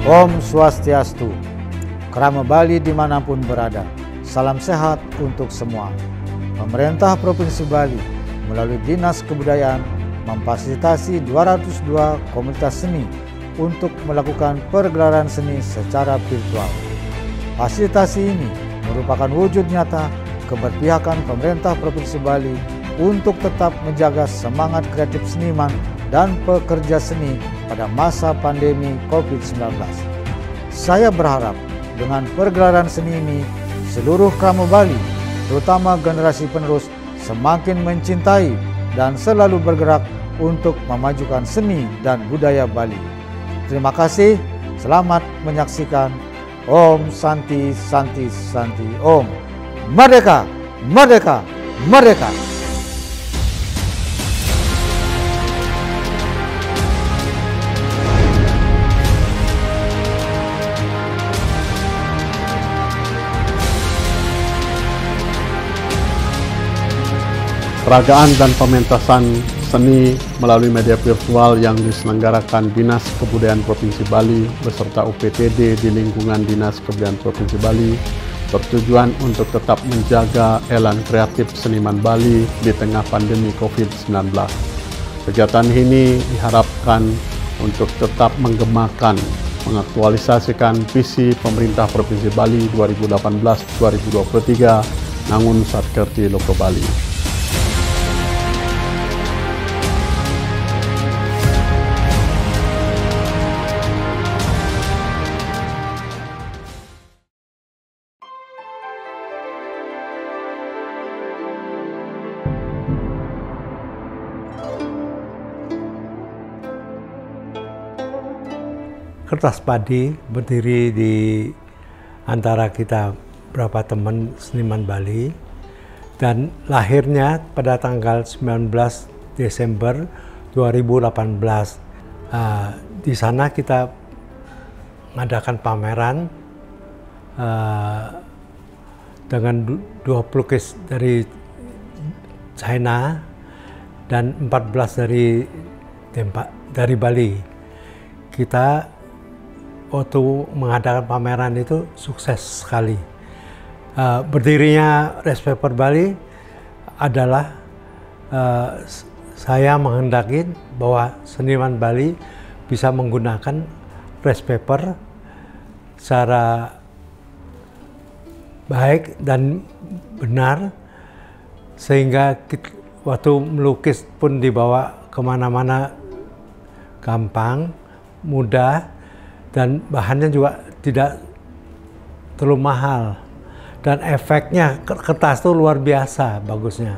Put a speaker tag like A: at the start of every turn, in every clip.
A: Om Swastiastu. Krama Bali dimanapun berada, salam sehat untuk semua. Pemerintah Provinsi Bali melalui Dinas Kebudayaan memfasilitasi 202 komunitas seni untuk melakukan pergelaran seni secara virtual. Fasilitasi ini merupakan wujud nyata keberpihakan pemerintah Provinsi Bali untuk tetap menjaga semangat kreatif seniman dan pekerja seni pada masa pandemi COVID-19. Saya berharap dengan pergelaran seni ini, seluruh krama Bali, terutama generasi penerus, semakin mencintai dan selalu bergerak untuk memajukan seni dan budaya Bali. Terima kasih, selamat menyaksikan. Om Santi Santi Santi Om. Merdeka! Merdeka! Merdeka!
B: Peragaan dan pementasan seni melalui media virtual yang diselenggarakan Dinas Kebudayaan Provinsi Bali beserta UPTD di lingkungan Dinas Kebudayaan Provinsi Bali bertujuan untuk tetap menjaga elan kreatif seniman Bali di tengah pandemi COVID-19. Kegiatan ini diharapkan untuk tetap menggemakan, mengaktualisasikan visi pemerintah Provinsi Bali 2018-2023 Nangun Satkerti Loko Bali.
C: Kertas Padi berdiri di antara kita berapa teman seniman Bali, dan lahirnya pada tanggal 19 Desember 2018. Di sana kita mengadakan pameran dengan 2 pelukis dari China dan 14 dari Bali. Kita waktu mengadakan pameran itu sukses sekali. Berdirinya Rice Paper Bali adalah saya menghendaki bahwa seniman Bali bisa menggunakan rice paper secara baik dan benar, sehingga waktu melukis pun dibawa kemana-mana gampang, mudah, dan bahannya juga tidak terlalu mahal, dan efeknya kertas itu luar biasa bagusnya,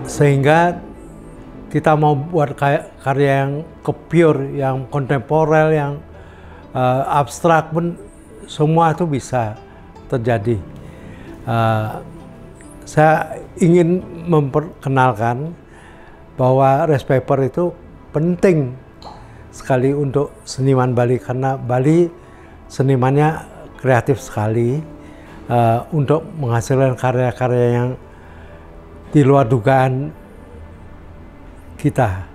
C: sehingga kita mau buat karya yang pure, yang kontemporer, yang abstrak pun semua itu bisa terjadi. Saya ingin memperkenalkan bahwa rice paper itu penting sekali untuk seniman Bali, karena Bali senimannya kreatif sekali untuk menghasilkan karya-karya yang di luar dugaan kita,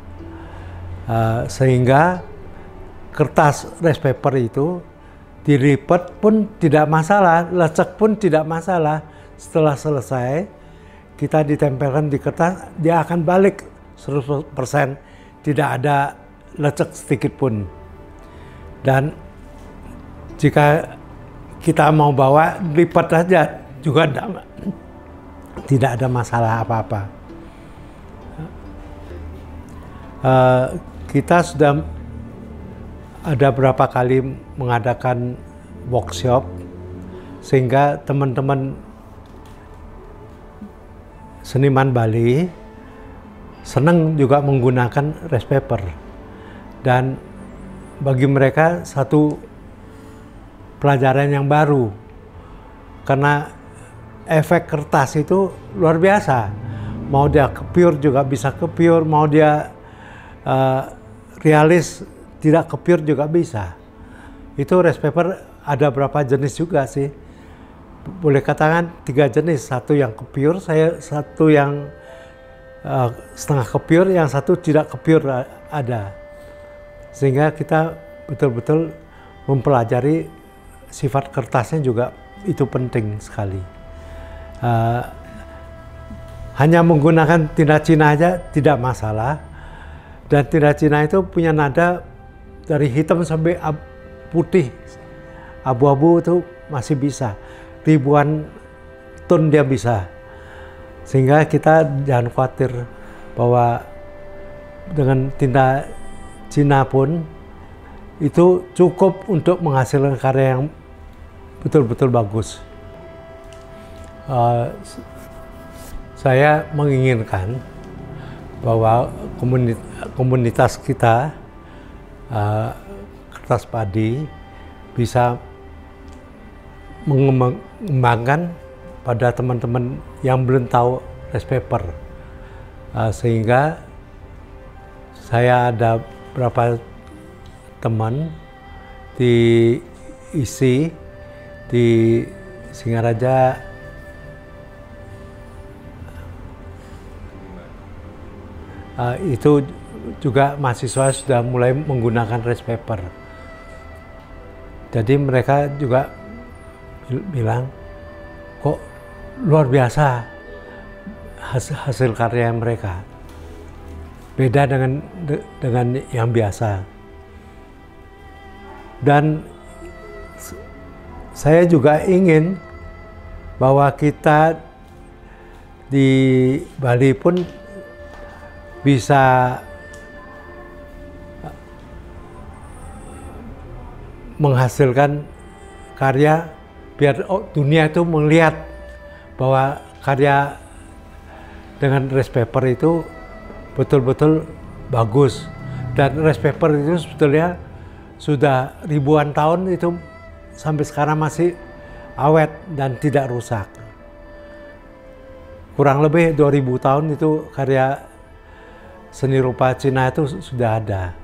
C: sehingga kertas rice paper itu dilipat pun tidak masalah, lecek pun tidak masalah. Setelah selesai kita ditempelkan di kertas, dia akan balik 100%, tidak ada lecek sedikit pun. Dan jika kita mau bawa, lipat aja juga tidak ada masalah apa-apa. Kita sudah ada berapa kali mengadakan workshop, sehingga teman-teman seniman Bali senang juga menggunakan rice paper. Dan bagi mereka satu pelajaran yang baru, karena efek kertas itu luar biasa. Mau dia pure juga bisa pure, mau dia realis tidak pure juga bisa. Itu rice paper ada berapa jenis juga sih, boleh katakan 3 jenis. Satu yang pure, satu yang setengah pure, yang satu tidak pure ada. Sehingga kita betul-betul mempelajari sifat kertasnya juga itu penting sekali. Hanya menggunakan tinta Cina aja tidak masalah, dan tinta Cina itu punya nada dari hitam sampai putih, abu-abu itu masih bisa, ribuan ton dia bisa, sehingga kita jangan khawatir bahwa dengan tinta Cina pun itu cukup untuk menghasilkan karya yang betul-betul bagus. Saya menginginkan bahwa komunitas kita kertas padi bisa mengembangkan pada teman-teman yang belum tahu rice paper, sehingga saya ada beberapa teman di ISI di Singaraja, itu juga mahasiswa sudah mulai menggunakan rice paper. Jadi mereka juga bilang, kok luar biasa hasil karya mereka, beda dengan yang biasa. Dan saya juga ingin bahwa kita di Bali pun bisa menghasilkan karya biar dunia itu melihat bahwa karya dengan rice paper itu betul-betul bagus, dan rice paper itu sebetulnya sudah ribuan tahun, itu sampai sekarang masih awet dan tidak rusak. Kurang lebih 2000 tahun itu karya seni rupa Cina itu sudah ada.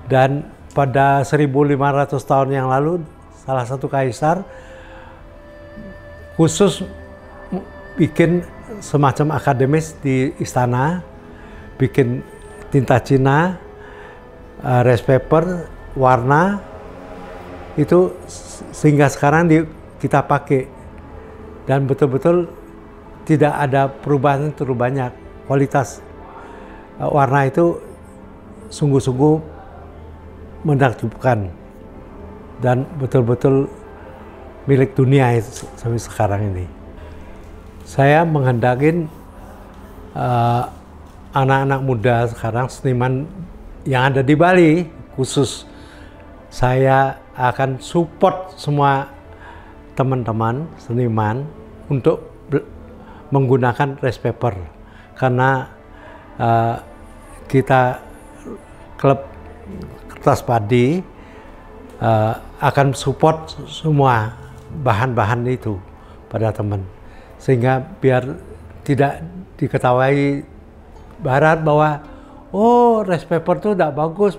C: Dan pada 1500 tahun yang lalu salah satu kaisar khusus bikin semacam akademis di istana, bikin tinta Cina, rice paper, warna, itu sehingga sekarang kita pakai, dan betul-betul tidak ada perubahan terlalu banyak. Kualitas warna itu sungguh-sungguh menakjubkan dan betul-betul milik dunia sampai sekarang ini. Saya menghendakin anak-anak muda sekarang, seniman yang ada di Bali khusus, saya akan support semua teman-teman seniman untuk menggunakan rice paper, karena kita klub kertas padi akan support semua bahan-bahan itu pada teman, sehingga biar tidak diketahui barat bahwa oh rice paper itu tidak bagus.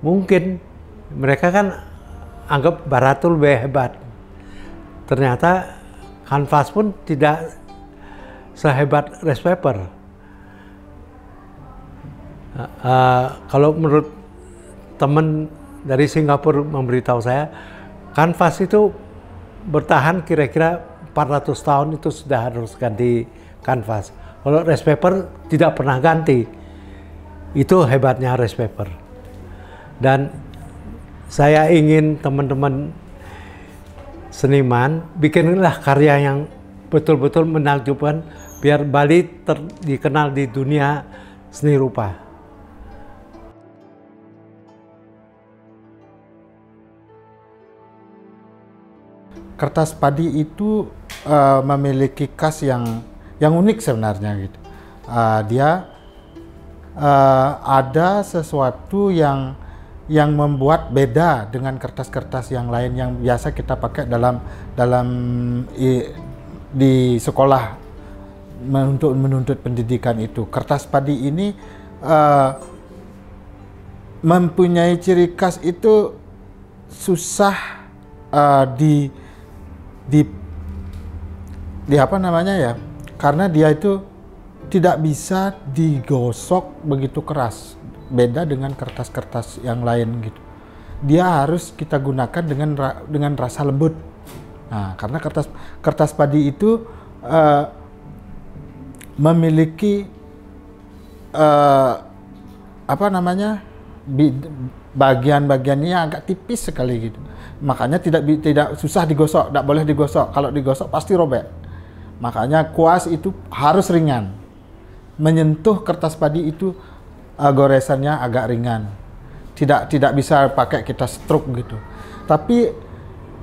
C: Mungkin mereka kan anggap barat itu lebih hebat, ternyata kanvas pun tidak sehebat rice paper. Kalau menurut teman dari Singapura memberitahu saya, kanvas itu bertahan kira-kira 400 tahun itu sudah harus ganti kanvas. Kalau rice paper tidak pernah ganti. Itu hebatnya rice paper. Dan saya ingin teman-teman seniman bikinlah karya yang betul-betul menakjubkan, biar Bali dikenal di dunia seni rupa.
A: Kertas padi itu memiliki khas yang unik sebenarnya gitu. Dia ada sesuatu yang membuat beda dengan kertas-kertas yang lain yang biasa kita pakai di sekolah untuk menuntut pendidikan itu. Kertas padi ini mempunyai ciri khas itu susah di apa namanya ya, karena dia itu tidak bisa digosok begitu keras.
D: beda dengan kertas-kertas yang lain gitu. Dia harus kita gunakan dengan rasa lembut. Nah, karena kertas padi itu memiliki bagian-bagiannya agak tipis sekali gitu. Makanya tidak susah digosok, tidak boleh digosok. Kalau digosok pasti robek. Makanya kuas itu harus ringan. Menyentuh kertas padi itu goresannya agak ringan. Tidak bisa pakai kita stroke gitu. Tapi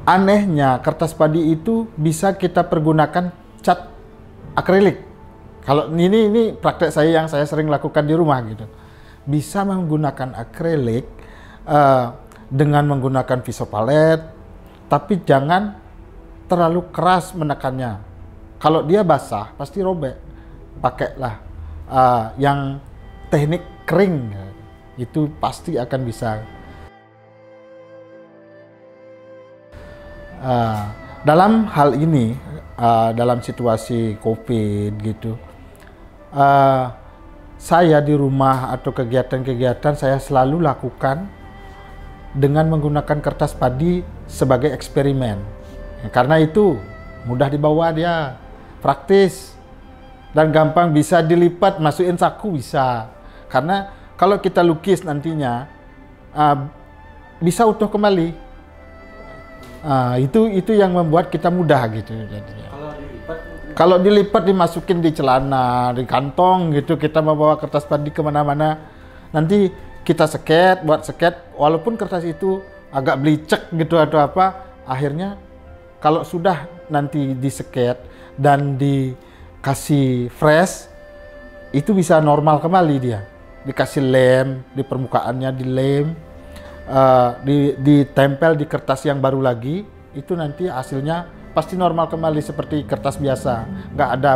D: anehnya kertas padi itu bisa kita pergunakan cat akrilik. Kalau ini praktek saya yang saya sering lakukan di rumah gitu. Bisa menggunakan akrilik dengan menggunakan visopalet, tapi jangan terlalu keras menekannya. Kalau dia basah pasti robek. Pakailah yang teknik kering, itu pasti akan bisa. Dalam hal ini, dalam situasi COVID gitu, saya di rumah atau kegiatan-kegiatan saya selalu lakukan dengan menggunakan kertas padi sebagai eksperimen. Karena itu mudah dibawa, dia praktis dan gampang, bisa dilipat, masukin saku bisa. Karena kalau kita lukis nantinya bisa utuh kembali. Itu yang membuat kita mudah gitu jadinya. Kalau dilipat dimasukin di celana, di kantong gitu, kita membawa kertas padi kemana-mana. Nanti kita buat sket, walaupun kertas itu agak belicek gitu atau apa, akhirnya kalau sudah nanti diseket dan dikasih fresh, itu bisa normal kembali dia. Dikasih lem, di permukaannya dilem, ditempel di kertas yang baru lagi, itu nanti hasilnya pasti normal kembali seperti kertas biasa, nggak ada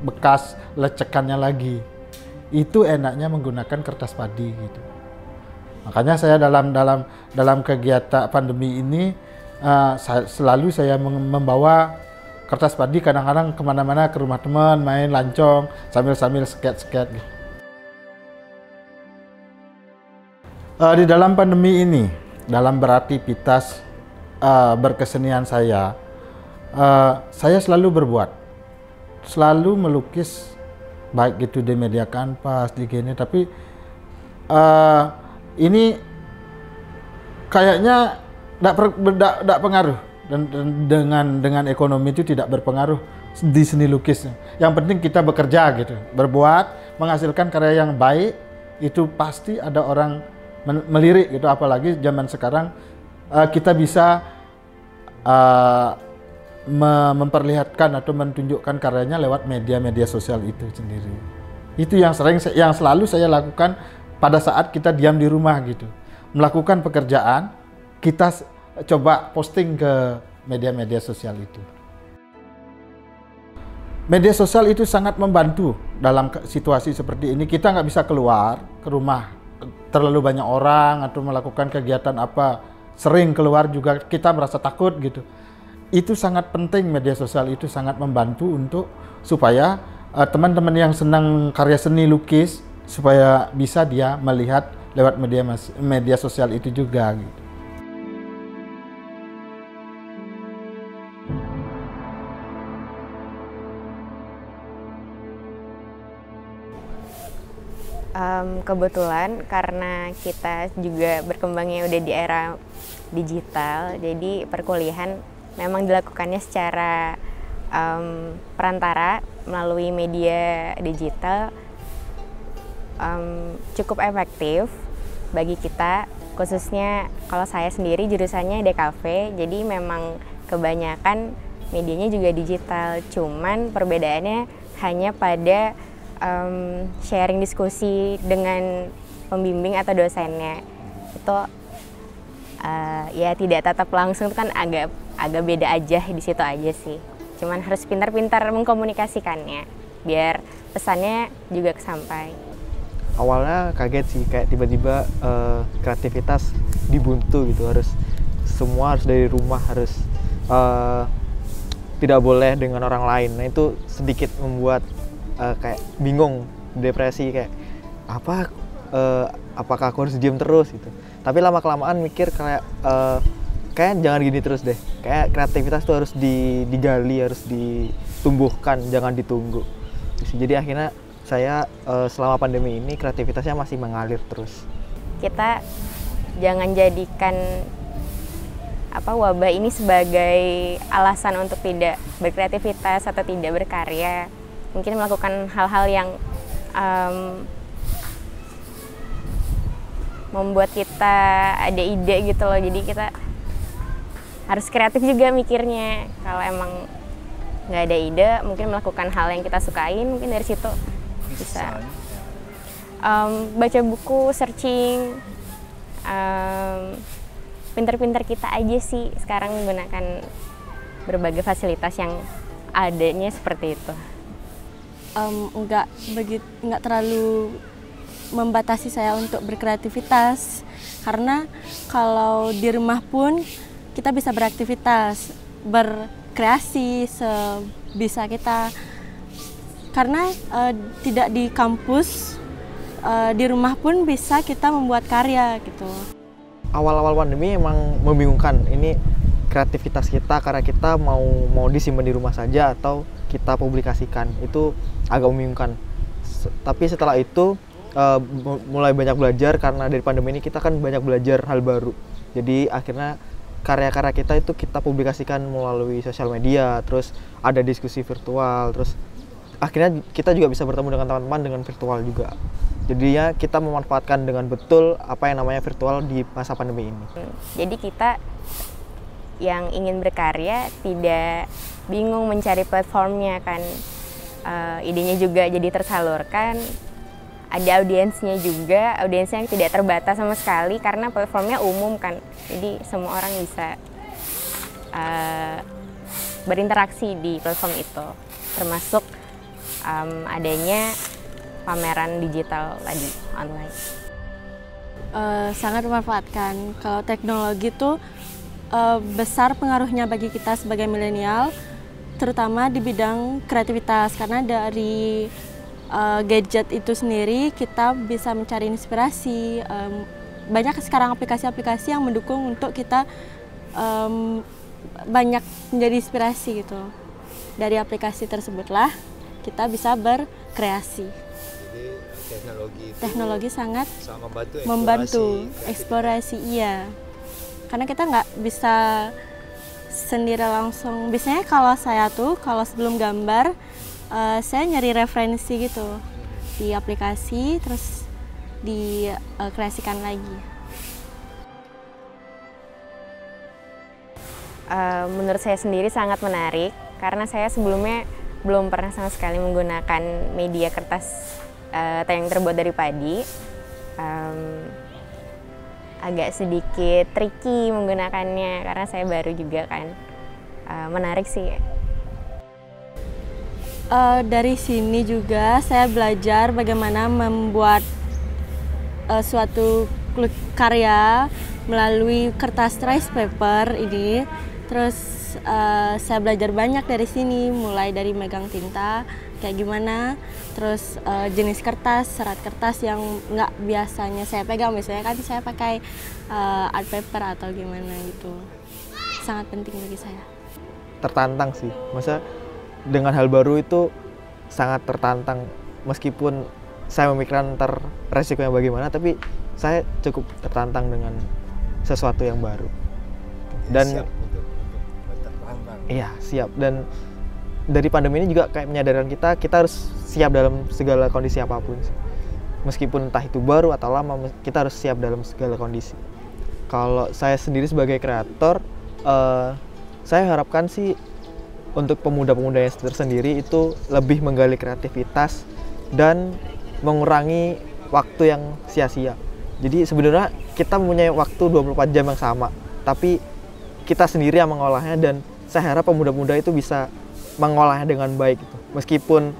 D: bekas lecekannya lagi. Itu enaknya menggunakan kertas padi gitu. Makanya saya dalam kegiatan pandemi ini selalu saya membawa kertas padi, kadang-kadang kemana-mana ke rumah teman, main lancong sambil sket gitu. Di dalam pandemi ini, dalam beraktivitas berkesenian saya selalu berbuat, selalu melukis, baik itu di media kanvas, di gini, tapi ini kayaknya tidak pengaruh, dan dengan ekonomi itu tidak berpengaruh di seni lukis. Yang penting kita bekerja gitu, berbuat, menghasilkan karya yang baik, itu pasti ada orang melirik gitu. Apalagi zaman sekarang kita bisa memperlihatkan atau menunjukkan karyanya lewat media sosial itu sendiri. Itu yang selalu saya lakukan pada saat kita diam di rumah gitu. Melakukan pekerjaan, kita coba posting ke media sosial itu. Media sosial itu sangat membantu dalam situasi seperti ini. Kita nggak bisa keluar ke rumah, terlalu banyak orang atau melakukan kegiatan apa, sering keluar juga kita merasa takut gitu. Itu sangat penting, media sosial itu sangat membantu untuk supaya teman-teman yang senang karya seni lukis supaya bisa dia melihat lewat media sosial itu juga gitu.
E: Kebetulan karena kita juga berkembangnya udah di era digital, jadi perkuliahan memang dilakukannya secara perantara melalui media digital, cukup efektif bagi kita, khususnya kalau saya sendiri jurusannya DKV, jadi memang kebanyakan medianya juga digital, cuman perbedaannya hanya pada sharing diskusi dengan pembimbing atau dosennya. Itu ya tidak tatap langsung, itu kan agak beda aja di situ aja sih. Cuman harus pintar-pintar mengkomunikasikannya biar pesannya juga kesampai.
F: Awalnya kaget sih, kayak tiba-tiba kreativitas dibuntu gitu, semua harus dari rumah, harus tidak boleh dengan orang lain. Nah itu sedikit membuat kayak bingung, depresi, kayak apa apakah aku harus diem terus gitu. Tapi lama kelamaan mikir kayak jangan gini terus deh, kayak kreativitas tuh harus digali, harus ditumbuhkan, jangan ditunggu. Jadi akhirnya saya selama pandemi ini kreativitasnya masih mengalir terus.
E: Kita jangan jadikan wabah ini sebagai alasan untuk tidak berkreativitas atau tidak berkarya. Mungkin melakukan hal-hal yang membuat kita ada ide gitu loh. Jadi kita harus kreatif juga mikirnya. Kalau emang nggak ada ide, mungkin melakukan hal yang kita sukain, mungkin dari situ bisa. Baca buku, searching, pinter-pinter kita aja sih sekarang menggunakan berbagai fasilitas yang adanya seperti itu.
G: Nggak terlalu membatasi saya untuk berkreativitas, karena kalau di rumah pun kita bisa beraktivitas, berkreasi sebisa kita, karena tidak di kampus, di rumah pun bisa kita membuat karya gitu.
F: Awal-awal pandemi emang membingungkan, ini kreativitas kita karena kita mau disimpan di rumah saja atau kita publikasikan, itu agak membingungkan. Tapi setelah itu mulai banyak belajar, karena dari pandemi ini kita kan banyak belajar hal baru. Jadi akhirnya karya-karya kita itu kita publikasikan melalui sosial media, terus ada diskusi virtual, terus akhirnya kita juga bisa bertemu dengan teman-teman dengan virtual juga. Jadinya kita memanfaatkan dengan betul apa yang namanya virtual di masa pandemi ini.
E: Jadi kita yang ingin berkarya tidak bingung mencari platformnya kan. Idenya juga jadi tersalurkan. Ada audiensnya juga, audiensnya yang tidak terbatas sama sekali karena platformnya umum kan. Jadi semua orang bisa berinteraksi di platform itu, termasuk adanya pameran digital tadi online.
G: Sangat memanfaatkan. Kalau teknologi itu besar pengaruhnya bagi kita sebagai milenial, terutama di bidang kreativitas, karena dari gadget itu sendiri kita bisa mencari inspirasi. Banyak sekarang aplikasi-aplikasi yang mendukung untuk kita banyak menjadi inspirasi gitu. Dari aplikasi tersebutlah kita bisa berkreasi. Jadi teknologi sangat membantu eksplorasi, iya. Karena kita nggak bisa sendiri langsung. Biasanya kalau saya kalau sebelum gambar, saya nyari referensi gitu di aplikasi, terus dikreasikan lagi.
E: Menurut saya sendiri sangat menarik, karena saya sebelumnya belum pernah sama sekali menggunakan media kertas yang terbuat dari padi. Agak sedikit tricky menggunakannya karena saya baru juga kan. Menarik sih.
G: Dari sini juga saya belajar bagaimana membuat suatu karya melalui kertas rice paper ini. Terus saya belajar banyak dari sini, mulai dari megang tinta kayak gimana, terus jenis kertas, serat kertas yang nggak biasanya saya pegang, biasanya kan saya pakai art paper atau gimana gitu. Sangat penting bagi saya.
F: Tertantang sih, masa dengan hal baru itu sangat tertantang, meskipun saya memikirkan resikonya bagaimana, tapi saya cukup tertantang dengan sesuatu yang baru. Dan siap untuk tertantang. Iya, siap. Dan dari pandemi ini juga kayak menyadarkan kita harus siap dalam segala kondisi apapun. Meskipun entah itu baru atau lama, kita harus siap dalam segala kondisi. Kalau saya sendiri sebagai kreator, saya harapkan sih untuk pemuda-pemuda yang tersendiri itu lebih menggali kreativitas dan mengurangi waktu yang sia-sia. Jadi sebenarnya kita mempunyai waktu 24 jam yang sama, tapi kita sendiri yang mengolahnya, dan saya harap pemuda-pemuda itu bisa mengolahnya dengan baik gitu. Meskipun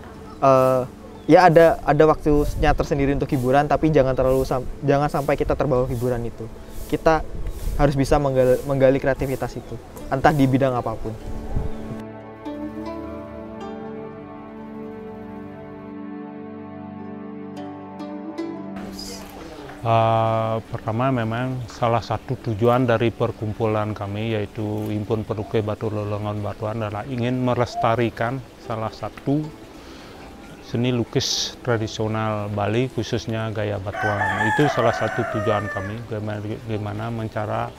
F: ya ada waktunya tersendiri untuk hiburan, tapi jangan sampai kita terbawa hiburan itu. Kita harus bisa menggali kreativitas itu, entah di bidang apapun.
H: Pertama memang salah satu tujuan dari perkumpulan kami yaitu Himpun Pelukis Batu Lelongan Batuan adalah ingin melestarikan salah satu seni lukis tradisional Bali khususnya gaya batuan. Itu salah satu tujuan kami, bagaimana cara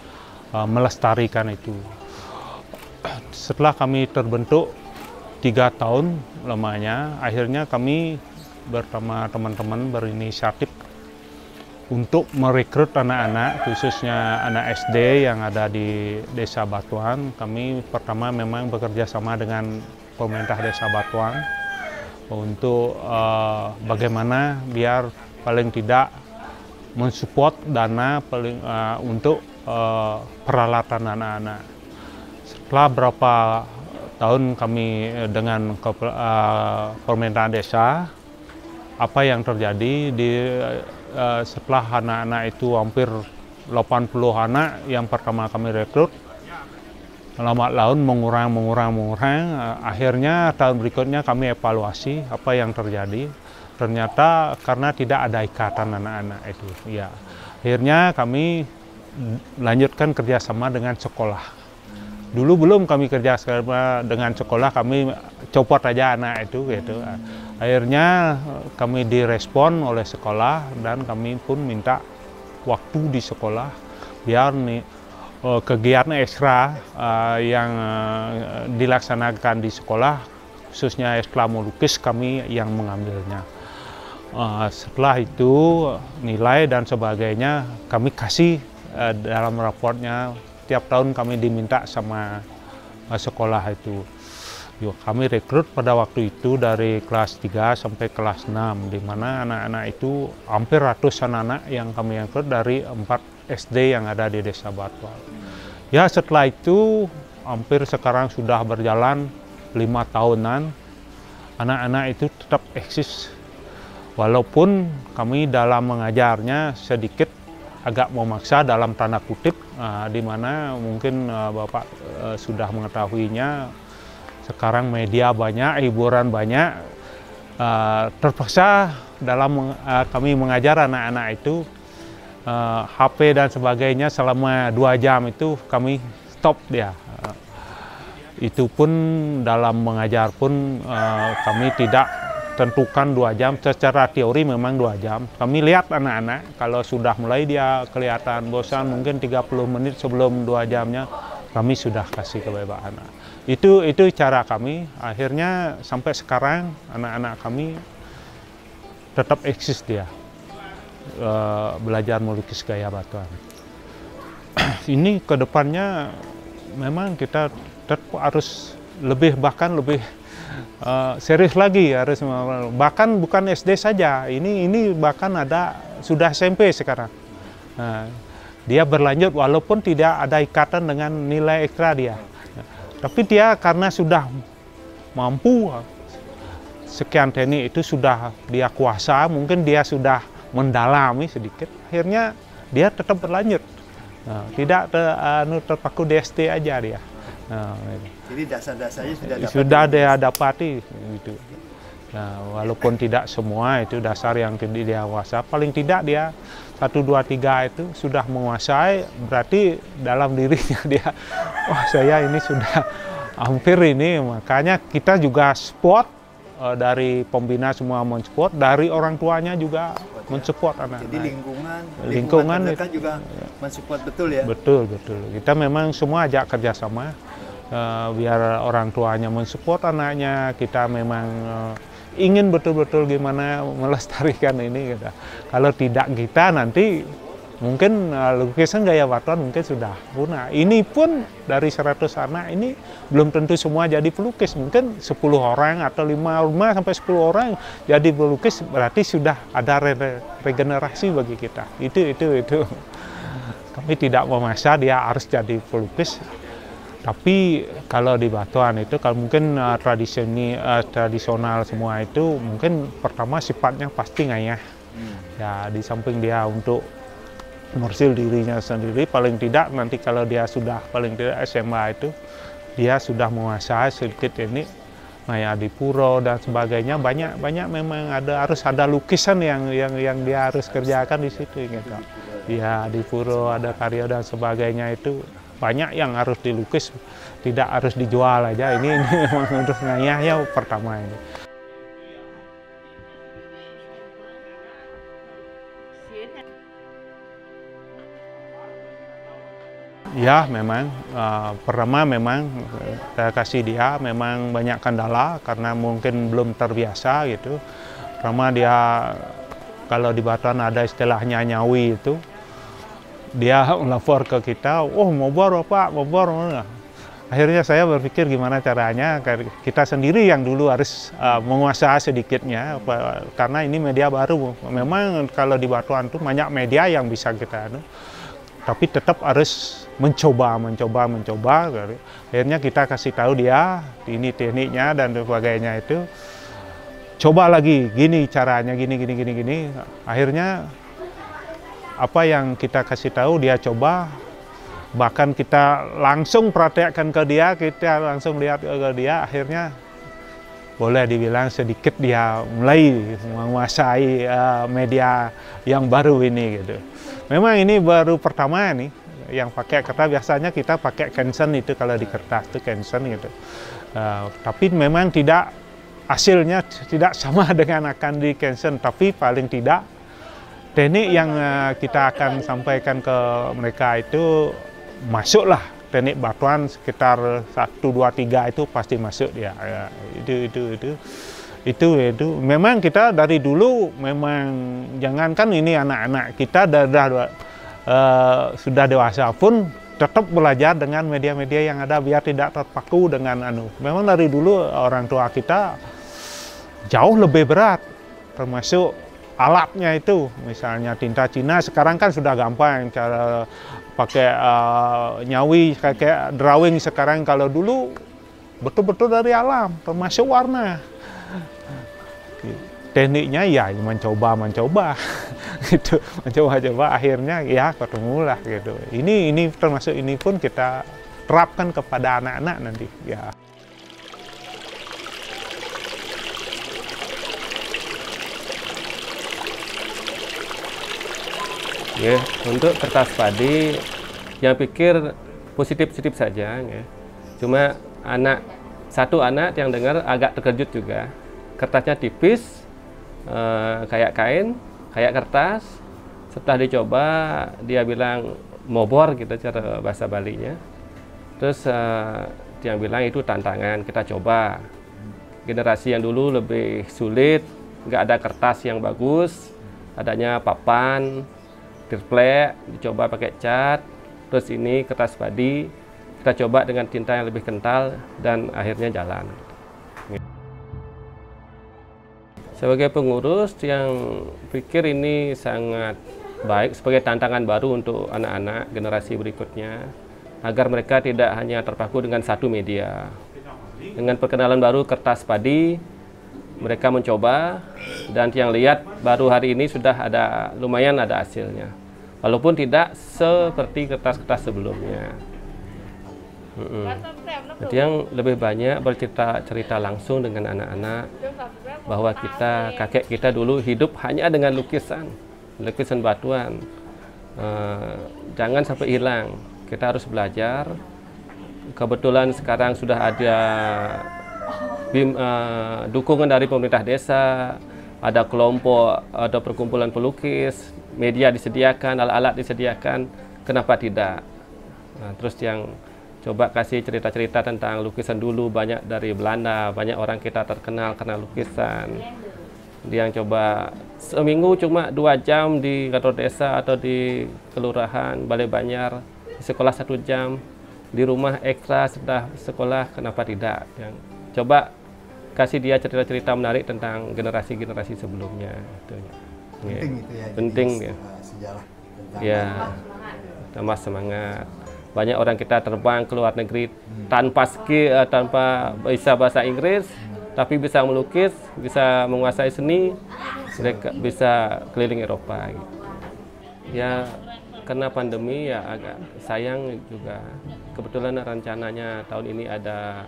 H: melestarikan itu. Setelah kami terbentuk 3 tahun lamanya, akhirnya kami bersama teman-teman berinisiatif untuk merekrut anak-anak, khususnya anak SD yang ada di Desa Batuan. Kami pertama memang bekerja sama dengan pemerintah Desa Batuan untuk bagaimana biar paling tidak mensupport dana untuk peralatan anak-anak. Setelah berapa tahun kami dengan pemerintahan desa, apa yang terjadi setelah anak-anak itu hampir 80 anak yang pertama kami rekrut, lambat laun mengurang, akhirnya tahun berikutnya kami evaluasi apa yang terjadi. Ternyata karena tidak ada ikatan anak-anak itu, ya akhirnya kami lanjutkan kerjasama dengan sekolah. Dulu belum kami kerjasama dengan sekolah, kami copot aja anak itu gitu. Akhirnya kami direspon oleh sekolah dan kami pun minta waktu di sekolah biar kegiatan ekstra yang dilaksanakan di sekolah, khususnya ekstra melukis, kami yang mengambilnya. Setelah itu nilai dan sebagainya kami kasih dalam raportnya. Tiap tahun kami diminta sama sekolah itu. Kami rekrut pada waktu itu dari kelas 3 sampai kelas 6, di mana anak-anak itu hampir ratusan anak yang kami rekrut dari 4 SD yang ada di Desa Batuan. Ya, setelah itu hampir sekarang sudah berjalan 5 tahunan, anak-anak itu tetap eksis. Walaupun kami dalam mengajarnya sedikit agak memaksa dalam tanda kutip, di mana mungkin Bapak sudah mengetahuinya, sekarang media banyak, hiburan banyak, terpaksa dalam kami mengajar anak-anak itu, HP dan sebagainya selama 2 jam itu kami stop dia. Itu pun dalam mengajar pun kami tidak tentukan 2 jam, secara teori memang 2 jam. Kami lihat anak-anak, kalau sudah mulai dia kelihatan bosan, mungkin 30 menit sebelum 2 jamnya, kami sudah kasih kebebasan. Itu cara kami, akhirnya sampai sekarang anak-anak kami tetap eksis dia, belajar melukis gaya batuan. Ini kedepannya memang kita tetap harus bahkan lebih serius lagi, harus bahkan bukan SD saja, ini bahkan ada sudah SMP sekarang. Dia berlanjut walaupun tidak ada ikatan dengan nilai ekstra dia, tapi dia karena sudah mampu sekian teknik itu, sudah dia kuasa, mungkin dia sudah mendalami sedikit, akhirnya dia tetap berlanjut, tidak terpaku di SD aja dia.
I: Jadi dasar-dasarnya
H: sudah dia dapati gitu. Nah, walaupun tidak semua itu dasar yang dia kuasa, paling tidak dia 1, 2, 3 itu sudah menguasai, berarti dalam dirinya dia, wah saya ini sudah hampir ini. Makanya kita juga support, dari pembina semua mensupport, dari orang tuanya juga mensupport anak-anak.
I: Jadi lingkungan terdekat juga mensupport, betul ya? Betul.
H: Kita memang semua ajak kerjasama, biar orang tuanya mensupport anaknya. Kita memang ingin betul-betul gimana melestarikan ini gitu. Kalau tidak kita nanti mungkin lukisan gaya batuan mungkin sudah punah. Ini pun dari 100 anak ini belum tentu semua jadi pelukis. Mungkin 10 orang atau 5 sampai 10 orang jadi pelukis, berarti sudah ada regenerasi bagi kita. Itu. Kami tidak memaksa dia harus jadi pelukis. Tapi kalau di batuan itu, kalau mungkin tradisional semua itu, mungkin pertama sifatnya pasti ngayah. Ya, di samping dia untuk komersil dirinya sendiri, paling tidak nanti kalau dia sudah paling tidak SMA itu, dia sudah menguasai sedikit ini, Maya Adipuro dan sebagainya, banyak memang harus ada lukisan yang dia harus kerjakan di situ gitu. Ya Adipuro ada karya dan sebagainya, itu banyak yang harus dilukis, tidak harus dijual aja. Ini memang untuk ngayahnya pertama ini. Ya memang pertama memang saya kasih dia memang banyak kendala karena mungkin belum terbiasa gitu. Pertama dia kalau di Batuan ada istilahnya nyawi itu, dia lapor ke kita, oh mau bor Pak, mau bor. Akhirnya saya berpikir gimana caranya kita sendiri yang dulu harus menguasai sedikitnya, karena ini media baru. Memang kalau di Batuan tuh banyak media yang bisa kita tapi tetap harus mencoba. Akhirnya kita kasih tahu dia ini tekniknya dan sebagainya itu. Coba lagi gini caranya, gini. Akhirnya apa yang kita kasih tahu dia coba, bahkan kita langsung praktekkan ke dia, kita langsung lihat ke dia. Akhirnya boleh dibilang sedikit dia mulai menguasai media yang baru ini gitu. Memang ini baru pertama nih yang pakai kertas, biasanya kita pakai Canson itu kalau di kertas itu Canson gitu. Tapi memang tidak, hasilnya tidak sama dengan akan di Canson, tapi paling tidak teknik yang kita akan sampaikan ke mereka itu masuklah. Teknik Batuan sekitar 1, 2, 3 itu pasti masuk dia. Ya, itu memang kita dari dulu memang, jangankan ini anak-anak kita sudah dewasa pun tetap belajar dengan media-media yang ada biar tidak terpaku dengan Memang dari dulu orang tua kita jauh lebih berat, termasuk alatnya itu, misalnya tinta Cina sekarang kan sudah gampang cara pakai nyawi kayak drawing sekarang. Kalau dulu betul-betul dari alam, termasuk warna. Tekniknya ya mencoba gitu, mencoba akhirnya ya ketemulah gitu. Ini termasuk ini pun kita terapkan kepada anak-anak nanti ya.
J: Ya, untuk kertas padi yang pikir positif saja ya. Cuma satu anak yang dengar agak terkejut juga. Kertasnya tipis, kayak kain, kayak kertas. Setelah dicoba, dia bilang mobor gitu cara bahasa Balinya. Terus dia bilang itu tantangan, kita coba. Generasi yang dulu lebih sulit, nggak ada kertas yang bagus, adanya papan, tirplek, dicoba pakai cat. Terus ini kertas padi, kita coba dengan tinta yang lebih kental dan akhirnya jalan. Sebagai pengurus yang pikir ini sangat baik sebagai tantangan baru untuk anak-anak generasi berikutnya, agar mereka tidak hanya terpaku dengan satu media. Dengan perkenalan baru kertas padi, mereka mencoba, dan yang lihat baru hari ini sudah lumayan ada hasilnya. Walaupun tidak seperti kertas-kertas sebelumnya. Jadi yang lebih banyak bercerita langsung dengan anak-anak bahwa kakek kita dulu hidup hanya dengan lukisan batuan. Jangan sampai hilang, kita harus belajar. Kebetulan sekarang sudah ada dukungan dari pemerintah desa, ada kelompok, ada perkumpulan pelukis, media disediakan, alat-alat disediakan, kenapa tidak? Nah, terus yang coba kasih cerita-cerita tentang lukisan dulu, banyak dari Belanda, banyak orang kita terkenal karena lukisan. Dia yang coba seminggu cuma 2 jam di kantor desa atau di kelurahan Balai Banjar, di sekolah 1 jam, di rumah ekstra setelah sekolah, kenapa tidak? Yang coba kasih dia cerita-cerita menarik tentang generasi-generasi sebelumnya.
I: Penting itu ya.
J: Penting ya.
I: Sejarah.
J: Ya, tambah semangat. Banyak orang kita terbang ke luar negeri tanpa bisa bahasa Inggris, tapi bisa melukis, bisa menguasai seni, mereka bisa keliling Eropa. Gitu. Ya, karena pandemi ya agak sayang juga. Kebetulan rencananya tahun ini ada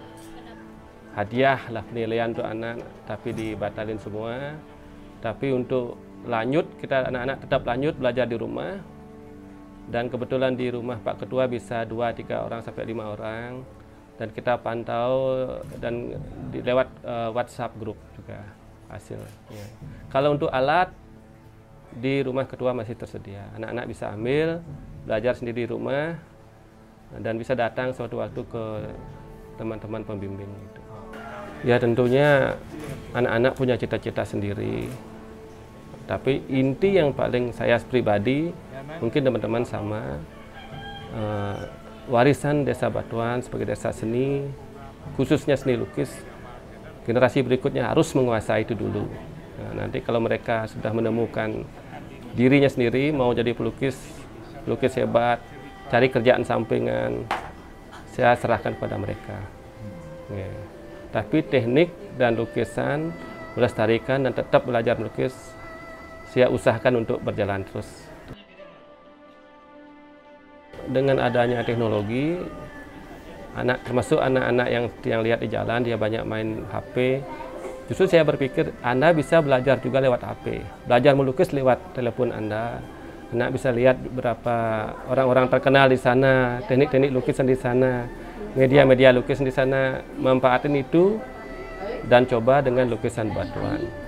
J: hadiah lah penilaian untuk anak, tapi dibatalin semua. Tapi untuk lanjut, kita anak-anak tetap lanjut belajar di rumah. Dan kebetulan di rumah Pak Ketua bisa 2-3 orang sampai 5 orang. Dan kita pantau dan lewat WhatsApp grup juga hasilnya. Kalau untuk alat, di rumah Ketua masih tersedia. Anak-anak bisa ambil, belajar sendiri di rumah, dan bisa datang suatu waktu ke teman-teman pembimbing. Gitu. Ya tentunya anak-anak punya cita-cita sendiri. Tapi inti yang paling saya pribadi, mungkin teman-teman sama, warisan Desa Batuan sebagai desa seni, khususnya seni lukis, generasi berikutnya harus menguasai itu dulu. Nah, nanti kalau mereka sudah menemukan dirinya sendiri, mau jadi pelukis hebat, cari kerjaan sampingan, saya serahkan kepada mereka. Ya. Tapi teknik dan lukisan, melestarikan dan tetap belajar melukis, saya usahakan untuk berjalan terus. Dengan adanya teknologi, termasuk anak-anak yang lihat di jalan, dia banyak main HP. Justru saya berpikir, Anda bisa belajar juga lewat HP. Belajar melukis lewat telepon Anda. Anda bisa lihat beberapa orang-orang terkenal di sana, teknik-teknik lukisan di sana, media-media lukisan di sana, manfaatin itu dan coba dengan lukisan Batuan.